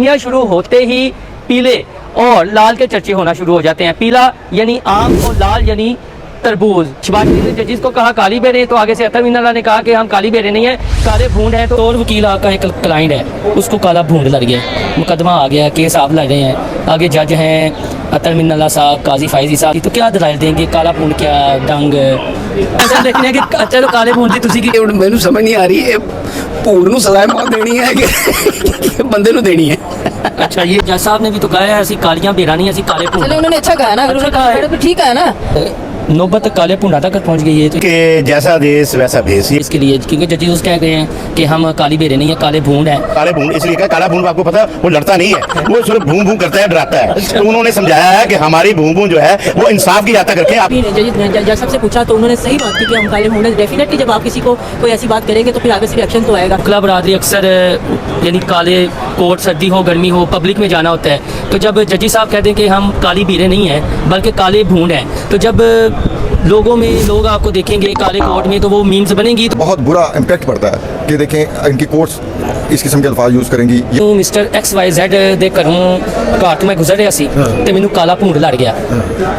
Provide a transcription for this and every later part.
गर्मियाँ शुरू होते ही पीले और लाल के चर्चे होना शुरू हो जाते हैं। पीला यानी आम और लाल यानी तरबूज। शहबाज शरीफ ने जजिस को कहा काली बेरें, तो आगे से अतर मीनाल्लाह ने कहा कि हम काली बेरें नहीं है, काले भूंड हैं। तो और वकील आपका एक क्लाइंट है, उसको काला भूंड लग गया, मुकदमा आ गया, केस आप लड़ रहे हैं, आगे जज हैं अतर मीनाल्लाह साहब, काजी फायजी साहब, तो क्या दलाइल देंगे? काला भूंड क्या डंग ऐसा देखने कि चलो काले भूंड की तुसी की मैनू समझ नहीं आ रही भूंड नूं सज़ा मौत देनी है कि बंदे नूं देनी है। अच्छा, ये जज साहब ने भी तो कहा है ऐसी कालियां बेरा नहीं, ऐसी काले भूंड। चलो उन्होंने अच्छा कहा ना, अगर उन्होंने तो ठीक है ना। नौबत काले भूंडा तक पहुंच गई है तो कि जैसा देश वैसा भेस। इसके लिए क्योंकि जजेस कह रहे हैं कि हम काली बेरे नहीं है, काले भूंड है। काले भूंड इसलिए कहा, काला भूंड आपको पता है वो लड़ता नहीं है, वो सिर्फ भूं भूं करता है, डराता है। तो उन्होंने समझाया है कि हमारी भूं भूं जो है वो इंसाफ की यात्रा करके आप जज साहब से पूछा तो उन्होंने सही बात की कि हम काले भूंड हैं। डेफिनेटली जब आप किसी को कोई ऐसी बात करेंगे तो फिर आगे से रिएक्शन तो आएगा। मुखला बरादरी अक्सर यानी काले कोट, सर्दी हो गर्मी हो, पब्लिक में जाना होता है, तो जब जजी साहब कहते हैं कि हम काली बेरे नहीं हैं बल्कि काले भूंड हैं, तो जब लोगों में लोग आपको देखेंगे काले कोट में तो वो मीम्स बनेंगी। तो बहुत बुरा इम्पैक्ट पड़ता है कि देखें इनकी कोर्ट्स इस किस्म के अल्फाज यूज़ करेंगी। मिस्टर XYZ दे घरों घाट में गुजर रहा सी तो मैनू काला भूंड लड़ गया,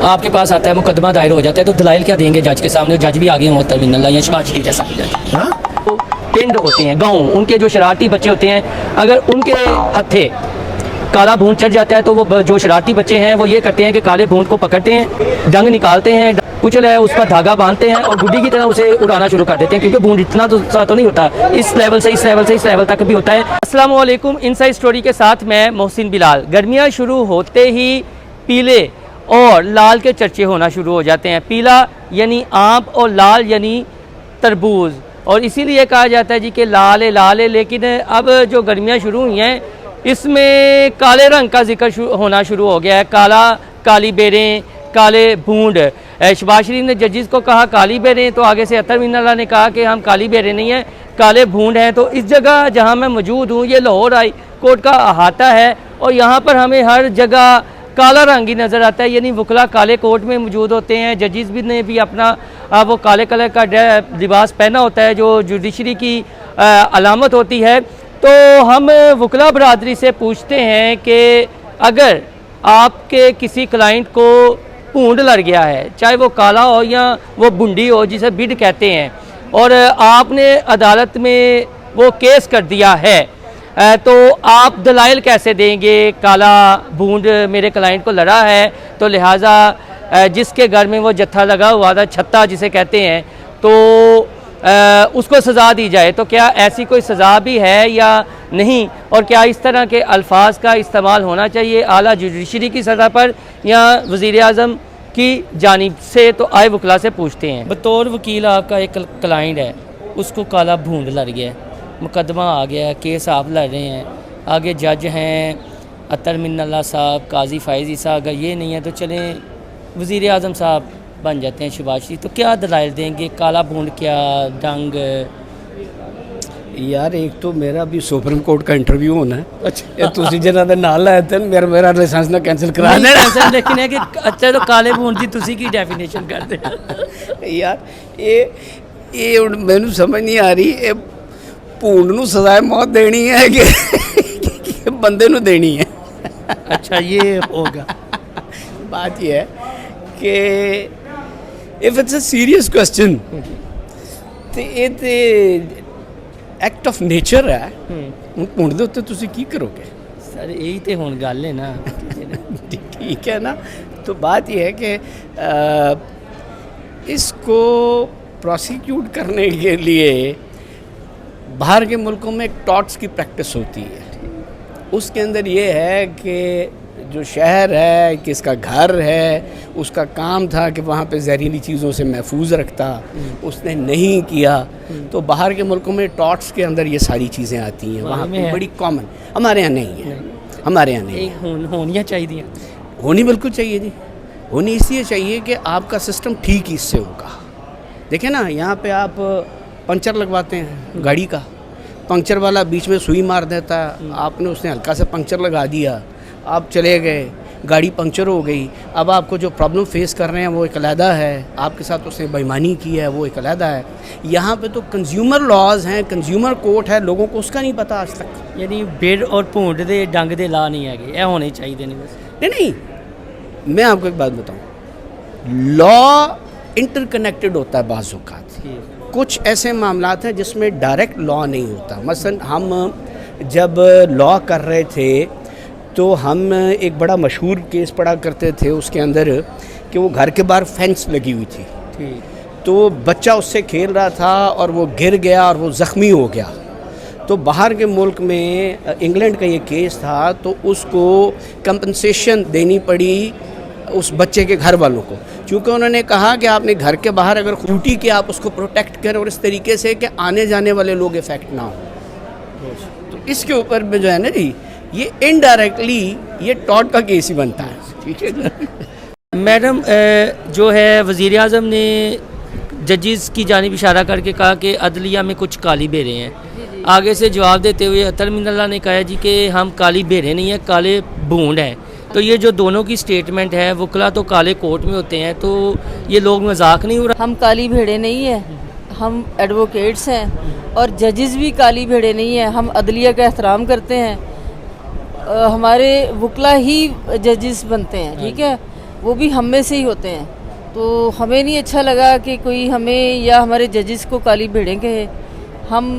आपके पास आता है, मुकदमा दायर हो जाता है, तो दलाइल क्या देंगे जज के सामने? जज भी आ गए हों मीनाल्लाह या शहबाज शरीफ जैसा पिंड होते हैं, गाँव, उनके जो शरारती बच्चे होते हैं, अगर उनके हथे काला भूंड चढ़ जाता है तो वो जो शरारती बच्चे हैं वो ये करते हैं कि काले भूंड को पकड़ते हैं, डंग निकालते हैं, कुचल है उस पर धागा बांधते हैं और गुड्डी की तरह उसे उड़ाना शुरू कर देते हैं, क्योंकि भूंड इतना तो नहीं होता, इस लेवल से इस लेवल तक भी होता है। अस्सलाम वालेकुम, इनसाइड स्टोरी के साथ मैं मोहसिन बिलाल। गर्मियाँ शुरू होते ही पीले और लाल के चर्चे होना शुरू हो जाते हैं। पीला यानी आम और लाल यानी तरबूज, और इसीलिए कहा जाता है जी कि लाल है। लेकिन अब जो गर्मियाँ शुरू हुई हैं इसमें काले रंग का जिक्र होना शुरू हो गया है। काली बेरें, काले भूंड। शहबाज शरीफ ने जजिस को कहा काली बेरें, तो आगे से अतर मीनाल्लाह ने कहा कि हम काली बेरें नहीं हैं, काले भूंड हैं। तो इस जगह जहां मैं मौजूद हूं ये लाहौर हाई कोर्ट का अहाता है और यहाँ पर हमें हर जगह काला रंग ही नज़र आता है, यानी वकला काले कोट में मौजूद होते हैं। जजिस भी ने भी अपना वो काले कलर का लिबास पहना होता है जो जुडिशरी की अलामत होती है। तो हम वकला बरादरी से पूछते हैं कि अगर आपके किसी क्लाइंट को भूंड लग गया है, चाहे वो काला हो या वो बुंडी हो जिसे बिड कहते हैं, और आपने अदालत में वो केस कर दिया है, तो आप दलाइल कैसे देंगे? काला भूंड मेरे क्लाइंट को लड़ा है तो लिहाजा जिसके घर में वो जत्था लगा हुआ था, छत्ता जिसे कहते हैं, तो उसको सज़ा दी जाए। तो क्या ऐसी कोई सज़ा भी है या नहीं, और क्या इस तरह के अल्फाज का इस्तेमाल होना चाहिए आला जुडिशरी की सतह पर या वज़ीर आज़म की जानिब से? तो आए वकला से पूछते हैं। बतौर वकील आपका एक क्लाइंट है, उसको काला भूंड लग गया, मुकदमा आ गया, केस आप लड़ रहे हैं, आगे जज हैं अतर मीनाल्लाह साहब, काजी फायजी साहब, अगर ये नहीं है तो चलें वज़ीर आज़म साहब बन जाते हैं शहबाज शरीफ, तो क्या दलाइल देंगे? काला भूंड क्या डंग? यार एक तो मेरा भी सुप्रीम कोर्ट का इंटरव्यू होना है। अच्छा, ਤੁਸੀਂ ਜਿਹਨਾਂ ਦੇ ਨਾਲ ਆਏ थे मेरा लाइसेंस ना कैंसिल करा देना। ऐसा लेकिन है कि अच्छा तो काले भूंड की तुसी की डेफिनेशन करते यार ये ਹੁਣ ਮੈਨੂੰ समझ नहीं आ रही भूंड ਨੂੰ सज़ा मौत देनी है कि बंदे ਨੂੰ देनी है। अच्छा, ये होगा। बात ये है कि if it's a serious question तो ये तो एक्ट ऑफ नेचर है। ਹੁਣ ਭੁੰਡ ਦੇ ਉੱਤੇ ਤੁਸੀਂ ਕੀ करोगे? सर यही तो हुण गल है ना। ठीक है ना, तो बात यह है कि इसको प्रोसिक्यूट करने के लिए बाहर के मुल्कों में एक टॉट्स की प्रैक्टिस होती है। उसके अंदर ये है कि जो शहर है, किसका घर है, उसका काम था कि वहाँ पे जहरीली चीज़ों से महफूज रखता, उसने नहीं किया, तो बाहर के मुल्कों में टॉट्स के अंदर ये सारी चीज़ें आती हैं, वहाँ पे बड़ी कॉमन। हमारे यहाँ नहीं है, हमारे यहाँ नहीं है। होनी चाहिए, होनी बिल्कुल चाहिए जी। होनी इसलिए चाहिए कि आपका सिस्टम ठीक इससे होगा। देखें ना, यहाँ पे आप पंचर लगवाते हैं गाड़ी का, पंक्चर वाला बीच में सुई मार देता है, आपने उसने हल्का सा पंक्चर लगा दिया, आप चले गए, गाड़ी पंक्चर हो गई, अब आपको जो प्रॉब्लम फेस कर रहे हैं वो एक अलहदा है, आपके साथ उसने बेईमानी की है वो एक अलहदा है। यहाँ पे तो कंज्यूमर लॉज हैं, कंज्यूमर कोर्ट है, लोगों को उसका नहीं पता आज तक। यानी बेड़ और भूंड दे डंग दे ला नहीं है, ये होने चाहिए नहीं बस। नहीं, मैं आपको एक बात बताऊँ, लॉ इंटरकनेक्टेड होता है बाज़ औक़ात। कुछ ऐसे मामलात हैं जिसमें डायरेक्ट लॉ नहीं होता। मसलन हम जब लॉ कर रहे थे तो हम एक बड़ा मशहूर केस पढ़ा करते थे, उसके अंदर कि वो घर के बाहर फेंस लगी हुई थी, तो बच्चा उससे खेल रहा था और वो गिर गया और वो ज़ख्मी हो गया। तो बाहर के मुल्क में इंग्लैंड का ये केस था, तो उसको कंपनसेशन देनी पड़ी उस बच्चे के घर वालों को, क्योंकि उन्होंने कहा कि आपने घर के बाहर अगर खूटी के आप उसको प्रोटेक्ट करें और इस तरीके से कि आने जाने वाले लोग इफ़ेक्ट ना हो। तो इसके ऊपर में जो है ना जी, ये इनडायरेक्टली ये टॉट का केस ही बनता है। ठीक है मैडम, जो है वज़ीर आज़म ने जजेस की जानिब इशारा करके कहा कि अदलिया में कुछ काली बेरे हैं। आगे से जवाब देते हुए अतर मिनल्ला ने कहा जी कि हम काली बेरे नहीं हैं, काले भूंड हैं। तो ये जो दोनों की स्टेटमेंट है, वकला तो काले कोर्ट में होते हैं, तो ये लोग मजाक नहीं हो रहा? हम काली भेड़े नहीं है, हम एडवोकेट्स हैं और जजेस भी काली भेड़े नहीं है। हम अदलिया का एहतराम करते हैं, हमारे वकला ही जजेस बनते हैं, ठीक है, वो भी हम में से ही होते हैं। तो हमें नहीं अच्छा लगा कि कोई हमें या हमारे जजेस को काली भेड़ें कहे। हम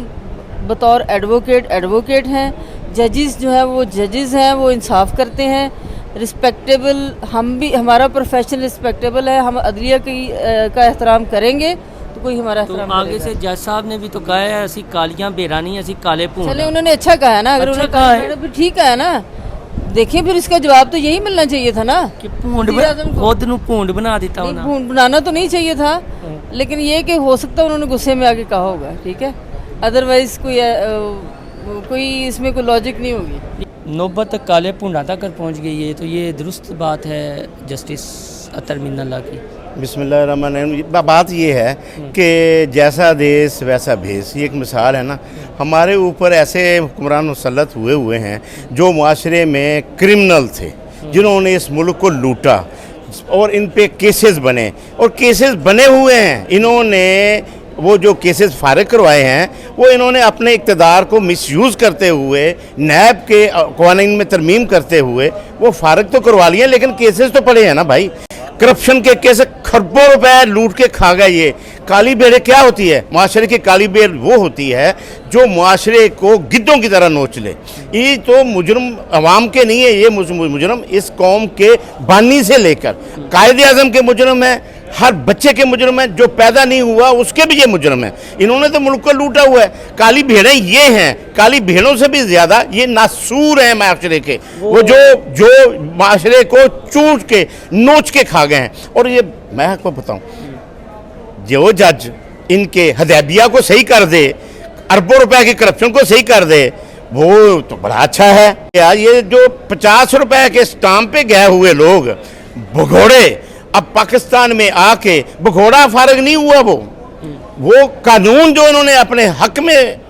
बतौर एडवोकेट हैं, जजेस जो है वो जजेस हैं, वो इंसाफ करते हैं, रिस्पेक्टेबल, हम भी, हमारा प्रोफेशन रिस्पेक्टेबल है। हम अदलिया का एहतराम करेंगे तो कोई हमारा तो एहतराम आगे से जज साहब ने भी तो कहा है असी कालियां बेरा नहीं, असी काले भूंड। चले, उन्होंने अच्छा कहा है ना, अगर अच्छा उन्होंने कहा है। कहा फिर ठीक है ना, देखिए फिर इसका जवाब तो यही मिलना चाहिए था ना कि भूंड वज़ीर आज़म को। खुद नू भूंड बना देता नहीं, होना। भूंड बनाना तो नहीं चाहिए था, लेकिन ये कि हो सकता है उन्होंने गुस्से में आके कहा होगा, ठीक है, अदरवाइज कोई इसमें कोई लॉजिक नहीं होगी। नौबत काले भूंडा तक पहुंच गई है, तो ये दुरुस्त बात है जस्टिस अतर मिनल्ला की? बिस्मिल्लाहिर्रहमानिर्रहीम। बात ये है कि जैसा देश वैसा भेष, ये एक मिसाल है ना। हमारे ऊपर ऐसे हुक्मरान मुसल्लत हुए हैं जो मुआशरे में क्रिमिनल थे, जिन्होंने इस मुल्क को लूटा और इन पे केसेस बने, और केसेस बने हुए हैं। इन्होंने वो जो केसेस फारिग करवाए हैं, वो इन्होंने अपने इक़्तिदार को मिसयूज़ करते हुए, नैब के क़वानीन में तरमीम करते हुए वो फारिग तो करवा लिए, लेकिन केसेस तो पड़े हैं ना भाई। करप्शन के केस खरबों रुपए लूट के खा गए। ये काली भेड़ें क्या होती है? मुआशरे की काली भेड़ वो होती है जो मुआशरे को गिद्धों की तरह नोच ले। ये तो मुजरम अवाम के नहीं है, ये मुजरम इस कौम के बानी से लेकर कायदे आज़म के मुजरम है, हर बच्चे के मुजरम है, जो पैदा नहीं हुआ उसके भी ये मुजरम है। इन्होंने तो मुल्क को लूटा हुआ है। काली भेड़ें ये हैं, काली भेड़ों से भी ज़्यादा ये नासूर हैं माशरे के, वो जो माशरे को चूट के नोच के खा गए हैं। और ये मैं आपको बताऊं, जो जज इनके हदैबिया को सही कर दे, अरबों रुपए की करप्शन को सही कर दे, वो तो बड़ा अच्छा है। यार ये जो 50 रुपए के स्टाम्प पे गए हुए लोग भगोड़े, अब पाकिस्तान में आके भगोड़ा फारग नहीं हुआ। वो कानून जो इन्होंने अपने हक में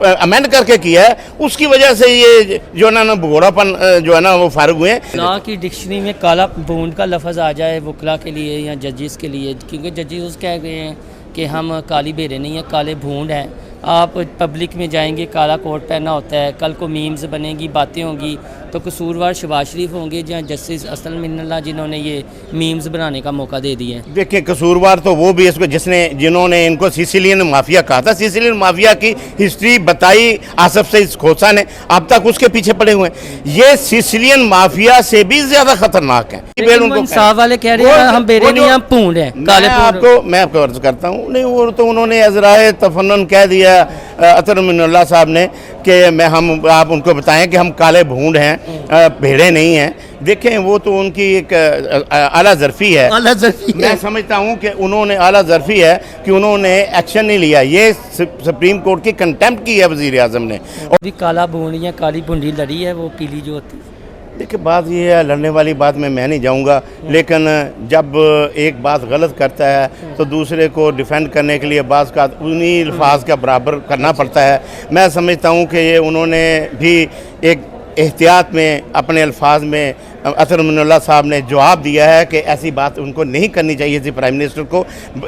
अमेंड करके किया है, उसकी वजह से ये जो है ना भगोड़ापन जो है ना वो फारग हुए हैं। लॉ की डिक्शनरी में काला भूंड का लफ्ज़ आ जाए वकला के लिए या जजेस के लिए, क्योंकि जजेस कह गए हैं कि हम काली बेरे नहीं हैं, काले भूंड हैं। आप पब्लिक में जाएंगे, काला कोट पहना होता है, कल को मीम्स बनेंगी, बातें होंगी, तो कसूरवार शहबाज शरीफ होंगे या जस्टिस अतर मिनल्ला जिन्होंने ये मीम्स बनाने का मौका दे दिया है। देखिए, कसूरवार तो वो भी इसको जिन्होंने इनको सिसिलियन माफिया कहा था। सिसिलियन माफिया की हिस्ट्री बताई आसफ सईद खोसा ने, अब तक उसके पीछे पड़े हुए हैं। ये सिसिलियन माफिया से भी ज्यादा खतरनाक है। इंसाफ वाले कह रहे हैं हम बेरे नहीं, हम भूंड हैं, काले भूंड। मैं आपको अर्ज करता हूँ, नहीं वो तो उन्होंने अज़राए तफन्नुन कह दिया अतर मिनल्ला साहब ने कि आप उनको बताएं कि हम काले भूंड हैं, भेड़े नहीं हैं। देखें, वो तो उनकी एक आला ज़र्फ़ी है। मैं समझता हूँ कि उन्होंने आला ज़र्फ़ी है कि उन्होंने एक्शन नहीं लिया। ये सुप्रीम कोर्ट की कंटेम्प्ट की है वज़ीर आज़म ने। और भी काला भूंड या काली भूंडी लड़ी है, वो पीली जो होती है। देखिए, बात ये है, लड़ने वाली बात में मैं नहीं जाऊंगा, लेकिन जब एक बात गलत करता है तो दूसरे को डिफेंड करने के लिए बात का उन्हीं अल्फाज का बराबर करना पड़ता है। मैं समझता हूं कि ये उन्होंने भी एक एहतियात में अपने अल्फाज में अतर मिन्नल्लाह साहब ने जवाब दिया है कि ऐसी बात उनको नहीं करनी चाहिए थी प्राइम मिनिस्टर को,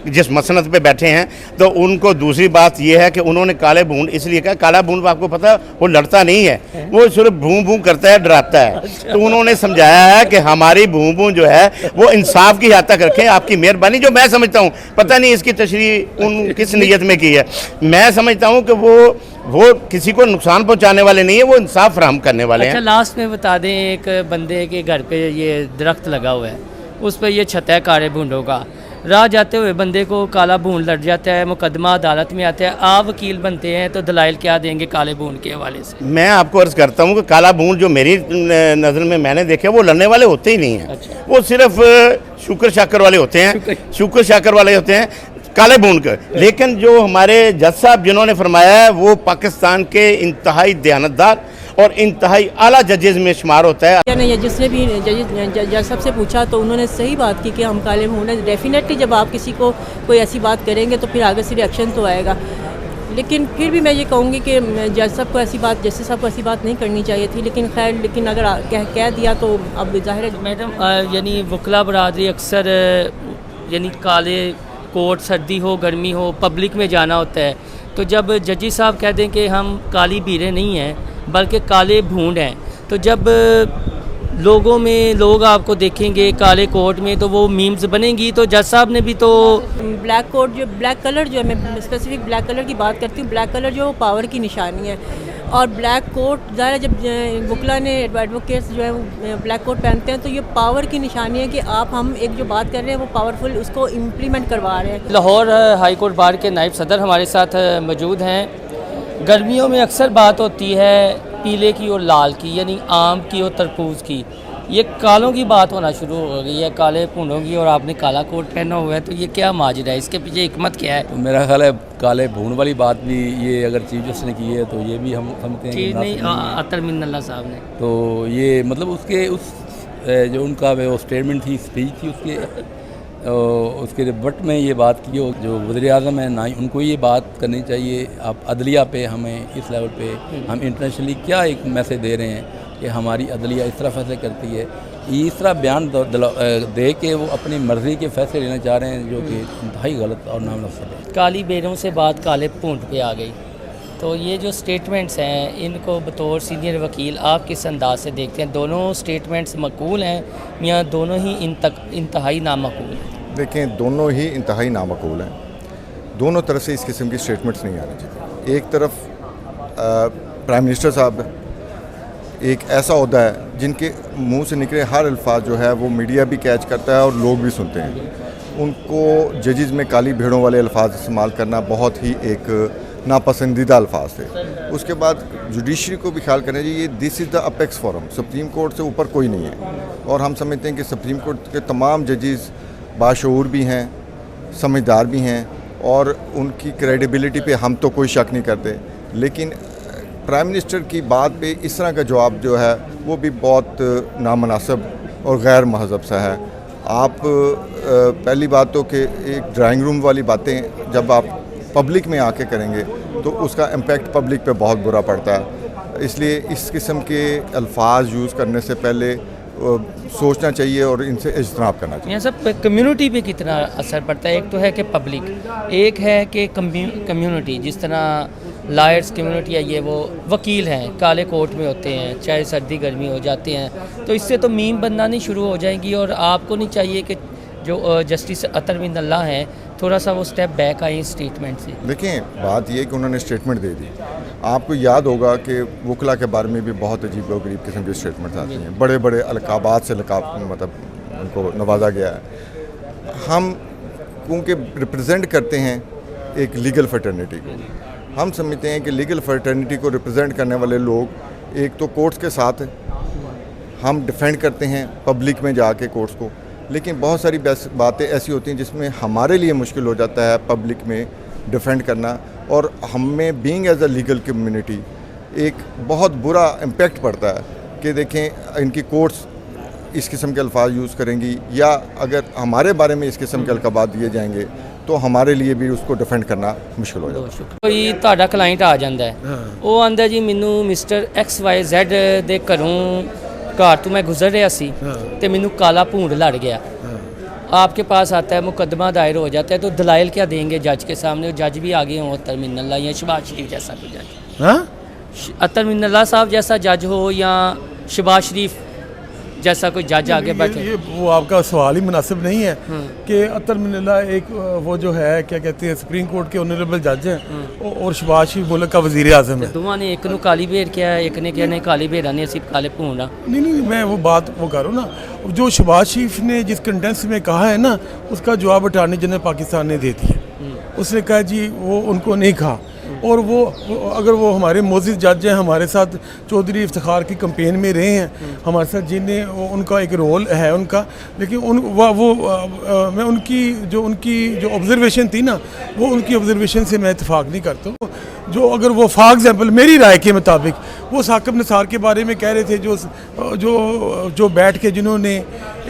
जिस मसनद पे बैठे हैं। तो उनको दूसरी बात यह है कि उन्होंने काले भून इसलिए कहा, काला भून आपको पता है वो लड़ता नहीं है, वो सिर्फ भूं भूं करता है, डराता है। तो उन्होंने समझाया है कि हमारी भूं भूं जो है वो इंसाफ की हद तक रखें, आपकी मेहरबानी। जो मैं समझता हूँ, पता नहीं इसकी तशरीह उन किस नीयत में की है, मैं समझता हूँ कि वो किसी को नुकसान पहुंचाने वाले नहीं है, वो इंसाफ फराहम करने वाले अच्छा हैं। लास्ट में बता दें, एक बंदे के घर पे ये दरख्त लगा हुआ है, उस पर ये छत है काले भूंडों का, राह जाते हुए बंदे को काला भून लड़ जाता है, मुकदमा अदालत में आता है, आप वकील बनते हैं तो दलाइल क्या देंगे काले भून के हवाले से? मैं आपको अर्ज़ करता हूँ कि काला भून जो मेरी नज़र में मैंने देखे वो लड़ने वाले होते ही नहीं हैं। अच्छा। वो सिर्फ शुक्र शाकर वाले होते हैं, शुक्र शाकर वाले होते हैं काले भून के। लेकिन जो हमारे जज साहब जिन्होंने फरमाया है वो पाकिस्तान के इंतहाई दयानतदार और इंतहाई आला जजेज़ में शुमार होता है। या नहीं, जिसने भी जज साहब से पूछा तो उन्होंने सही बात की कि हम काले भून हैं। डेफिनेटली जब आप किसी को कोई ऐसी बात करेंगे तो फिर आगे से रिएक्शन तो आएगा। लेकिन फिर भी मैं ये कहूँगी कि जज साहब को ऐसी बात, जस्टिस साहब को ऐसी बात नहीं करनी चाहिए थी। लेकिन खैर, लेकिन अगर कह दिया तो अब जाहिर है। मैडम यानी वकला बरादरी अक्सर यानी काले कोट, सर्दी हो गर्मी हो, पब्लिक में जाना होता है, तो जब जजी साहब कह दें कि हम काली भीड़ें नहीं हैं बल्कि काले भूंड हैं, तो जब लोगों में लोग आपको देखेंगे काले कोट में तो वो मीम्स बनेंगी। तो जज साहब ने भी तो ब्लैक कोट, जो ब्लैक कलर जो है, मैं स्पेसिफिक ब्लैक कलर की बात करती हूँ। ब्लैक कलर जो है वो पावर की निशानी है, और ब्लैक कोट ज़ाहिर जब वकला ने एडवोकेट्स जो है वो ब्लैक कोट पहनते हैं तो ये पावर की निशानी है कि हम एक जो बात कर रहे हैं वो पावरफुल उसको इम्प्लीमेंट करवा रहे हैं। लाहौर हाई कोर्ट बार के नायब सदर हमारे साथ मौजूद हैं। गर्मियों में अक्सर बात होती है पीले की और लाल की, यानी आम की और तरबूज की। ये कालों की बात होना शुरू हो गई है, काले भूनों की, और आपने काला कोट पहना हुआ है, तो ये क्या माजरा है, इसके पीछे हिकमत क्या है? तो मेरा ख्याल है काले भून वाली बात भी ये अगर चीफ जस्टिस ने की है तो ये भी हम समझते हैं ठीक कि नहीं, मुनासिब है। अतर मिन्नल्लाह साहब ने तो ये मतलब उसके उस जो उनका वो स्टेटमेंट थी, स्पीच थी, उसके रिबट में ये बात की हो, जो वज़ीर आज़म है ना, उनको ये बात करनी चाहिए। आप अदलिया पे हमें इस लेवल पे हम इंटरनेशनली क्या एक मैसेज दे रहे हैं कि हमारी अदलिया इस तरह फैसले करती है, इस तरह बयान दे के वो अपनी मर्ज़ी के फैसले लेना चाह रहे हैं, जो कि इंतहाई गलत और नामुनासिब है। काली बेरों से बात काले भूंड पे आ गई, तो ये जो स्टेटमेंट्स हैं इनको बतौर सीनियर वकील आप किस अंदाज से देखते हैं? दोनों स्टेटमेंट्स मकबूल हैं या दोनों ही इंतहाई नामकबूल हैं? देखें, दोनों ही इंतहाई नामकबूल हैं। दोनों तरफ से इस किस्म की स्टेटमेंट्स नहीं आनी चाहिए। एक तरफ प्राइम मिनिस्टर साहब एक ऐसा ओहदा है जिनके मुंह से निकले हर अल्फाज जो है वो मीडिया भी कैच करता है और लोग भी सुनते हैं। उनको जजेस में काली भेड़ों वाले अल्फाज इस्तेमाल करना बहुत ही एक नापसंदीदा अल्फाज थे। उसके बाद जुडिशरी को भी ख्याल करना चाहिए, this is the apex forum, supreme court से ऊपर कोई नहीं है। और हम समझते हैं कि सुप्रीम कोर्ट के तमाम जजेस बाशऊर भी हैं, समझदार भी हैं, और उनकी क्रेडिबिलिटी पे हम तो कोई शक नहीं करते। लेकिन प्राइम मिनिस्टर की बात पे इस तरह का जवाब जो है वो भी बहुत नामुनासिब और गैर महज़ब सा है। आप पहली बात तो कि एक ड्राइंग रूम वाली बातें जब आप पब्लिक में आके करेंगे तो उसका इम्पेक्ट पब्लिक पे बहुत बुरा पड़ता है। इसलिए इस किस्म के अल्फाज यूज़ करने से पहले सोचना चाहिए और इनसे इज्तनाब करना चाहिए। यहाँ सब कम्युनिटी पे कितना असर पड़ता है? एक तो है कि पब्लिक, एक है कि कम्युनिटी, जिस तरह लॉयर्स कम्युनिटी है, ये वो वकील हैं, काले कोट में होते हैं, चाहे सर्दी गर्मी हो जाते हैं, तो इससे तो मीम बनना नहीं शुरू हो जाएंगी। और आपको नहीं चाहिए कि जो जस्टिस अतर मिन्नल्लाह हैं थोड़ा सा वो स्टेप बैक आए इस स्टेटमेंट से? देखिए, बात ये कि उन्होंने स्टेटमेंट दे दी। आपको याद होगा कि वकला के बारे में भी बहुत अजीब और गरीब किस्म की स्टेटमेंट आती हैं, बड़े बड़े अलकाबात से मतलब उनको नवाजा गया है। हम क्योंकि रिप्रेजेंट करते हैं एक लीगल फर्टर्निटी को, हम समझते हैं कि लीगल फर्टर्निटी को रिप्रेजेंट करने वाले लोग एक तो कोर्ट्स के साथ हम डिफेंड करते हैं पब्लिक में जाके कोर्ट्स को, लेकिन बहुत सारी बातें ऐसी होती हैं जिसमें हमारे लिए मुश्किल हो जाता है पब्लिक में डिफेंड करना, और हमें being as a legal community एक बहुत बुरा इम्पेक्ट पड़ता है कि देखें इनकी कोर्ट्स इस किस्म के अल्फाज यूज़ करेंगी, या अगर हमारे बारे में इस किस्म के अलकाबात दिए जाएंगे तो हमारे लिए भी उसको डिफेंड करना मुश्किल हो जाता है। कोई ਤੁਹਾਡਾ क्लाइंट आ जाता है, वो आंदा जी मैनू मिस्टर XYZ ਦੇ ਘਰੋਂ ਘਾਟ ਤੋਂ ਮੈਂ ਗੁਜ਼ਰ ਰਿਹਾ ਸੀ ਤੇ ਮੈਨੂੰ ਕਾਲਾ ਭੂੰਡ ਲੜ ਗਿਆ आपके पास आता है मुकदमा दायर हो जाता है तो दलाइल क्या देंगे जज के सामने जज भी आगे हों अतर मिन्नल्ला या शहबाज शरीफ जैसा कोई जज हाँ अतर मिन्नल्ला साहब जैसा जज हो या शहबाज शरीफ जैसा कोई जज आगे बैठे ये वो आपका सवाल ही मुनासिब नहीं है कि अतर मिन्नल्ला एक वो जो है क्या कहते हैं सुप्रीम कोर्ट के ऑनरेबल जज हैं और शहबाज शरीफ मुल्क का वजीर आजम है। दोवां ने एक नू काली भेड़ किया एक ने क्या नहीं काली भेड़ा ने सिर्फ काले भूंडा नहीं मैं वो बात वो करूँ ना जो शहबाज शरीफ ने जिस कंटेंस में कहा है ना उसका जवाब अटॉर्नी जनरल पाकिस्तान ने दे दिया। उसने कहा जी वो उनको नहीं कहा और वो अगर वो हमारे मोजिद जज हैं हमारे साथ चौधरी इफ्तिखार की कैंपेन में रहे हैं हमारे साथ जिन्हें उनका एक रोल है उनका लेकिन मैं उनकी जो ऑब्जर्वेशन थी ना वो उनकी ऑब्जर्वेशन से मैं इत्तेफाक नहीं करता हूँ। जो अगर वो फॉर एग्जाम्पल मेरी राय के मुताबिक वो साकिब निसार के बारे में कह रहे थे जो बैठ के जिन्होंने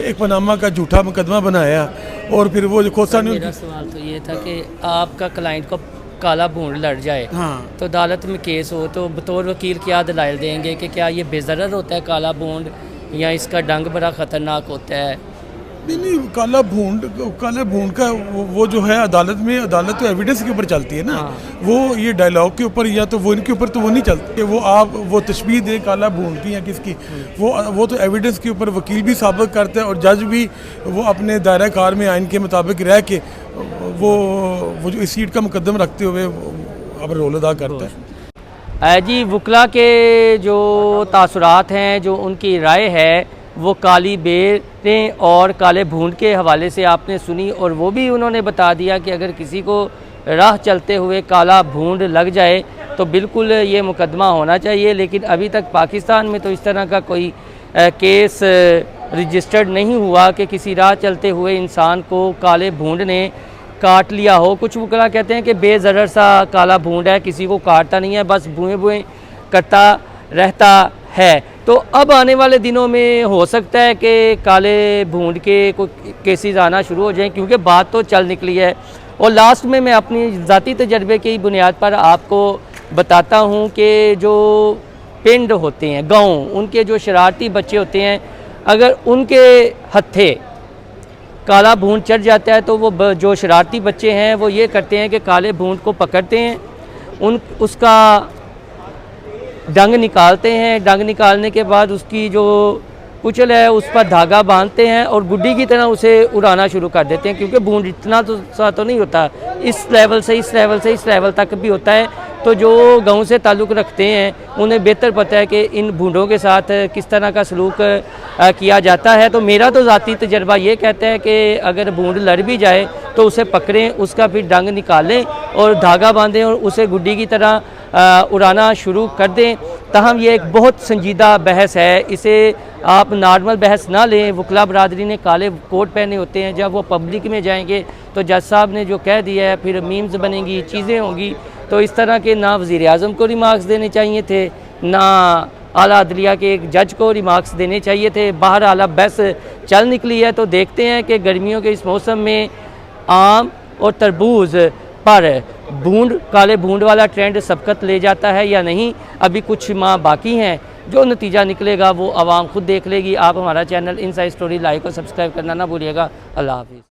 एक पनामा का झूठा मुकदमा बनाया और फिर वो जो खोसा ने मेरा सवाल तो ये था कि आपका क्लाइंट को काला भूंड लड़ जाए तो अदालत में केस हो तो बतौर वकील क्या दलाइल देंगे कि क्या ये बेज़रर होता है काला भूंड या इसका डंग बड़ा ख़तरनाक होता है? नहीं काला भूंड का वो जो है अदालत तो एविडेंस के ऊपर चलती है ना वो ये डायलॉग के ऊपर या तो वो इनके ऊपर तो वो नहीं चलती वो आप वो तशबीह दे काला भूंड की या किसकी वो तो एविडेंस के ऊपर वकील भी साबित करता है और जज भी वो अपने दायरा कार में आइन के मुताबिक रह के वो जो इस सीट का मुकदम रखते हुए अब रोल अदा करता है। जी वकला के जो तासुरात हैं जो उनकी राय है वो काली बेड़े और काले भूंड के हवाले से आपने सुनी और वो भी उन्होंने बता दिया कि अगर किसी को राह चलते हुए काला भूंड लग जाए तो बिल्कुल ये मुकदमा होना चाहिए। लेकिन अभी तक पाकिस्तान में तो इस तरह का कोई केस रजिस्टर्ड नहीं हुआ कि किसी राह चलते हुए इंसान को काले भूंड ने काट लिया हो। कुछ वकला कहते हैं कि बेज़रर सा काला भूंड है किसी को काटता नहीं है बस भूएं करता रहता है। तो अब आने वाले दिनों में हो सकता है कि काले भूंड के कोई केसेस आना शुरू हो जाएं क्योंकि बात तो चल निकली है। और लास्ट में मैं अपनी ज़ाती तजर्बे की बुनियाद पर आपको बताता हूँ कि जो पिंड होते हैं गांव उनके जो शरारती बच्चे होते हैं अगर उनके हत्थे काला भूंड चढ़ जाता है तो वो जो शरारती बच्चे हैं वो ये करते हैं कि काले भूंड को पकड़ते हैं उसका डंग निकालते हैं। डंग निकालने के बाद उसकी जो कुचल है उस पर धागा बांधते हैं और गुड्डी की तरह उसे उड़ाना शुरू कर देते हैं क्योंकि भूंड इतना तो नहीं होता इस लेवल से इस लेवल तक भी होता है। तो जो गांव से ताल्लुक़ रखते हैं उन्हें बेहतर पता है कि इन भूंडों के साथ किस तरह का सलूक किया जाता है। तो मेरा तो ज़ाती तजर्बा ये कहता है कि अगर भूंड लड़ भी जाए तो उसे पकड़ें उसका फिर डंग निकालें और धागा बांधें और उसे गुड्डी की तरह उड़ाना शुरू कर दें। ताहम ये एक बहुत संजीदा बहस है इसे आप नॉर्मल बहस ना लें। वकला बरादरी ने काले कोट पहने होते हैं जब वो पब्लिक में जाएंगे तो जज साहब ने जो कह दिया है फिर मीम्स बनेंगी चीज़ें होंगी। तो इस तरह के ना वज़ीर आज़म को रिमार्क्स देने चाहिए थे ना आला अदलिया के एक जज को रिमार्क्स देने चाहिए थे। बाहर आला बहस चल निकली है तो देखते हैं कि गर्मियों के इस मौसम में आम और तरबूज पर काले भूंड वाला ट्रेंड सबकत ले जाता है या नहीं। अभी कुछ माह बाकी हैं जो नतीजा निकलेगा वो आवाम खुद देख लेगी। आप हमारा चैनल इनसाइड स्टोरी लाइक और सब्सक्राइब करना ना भूलिएगा। अल्लाह हाफिज़।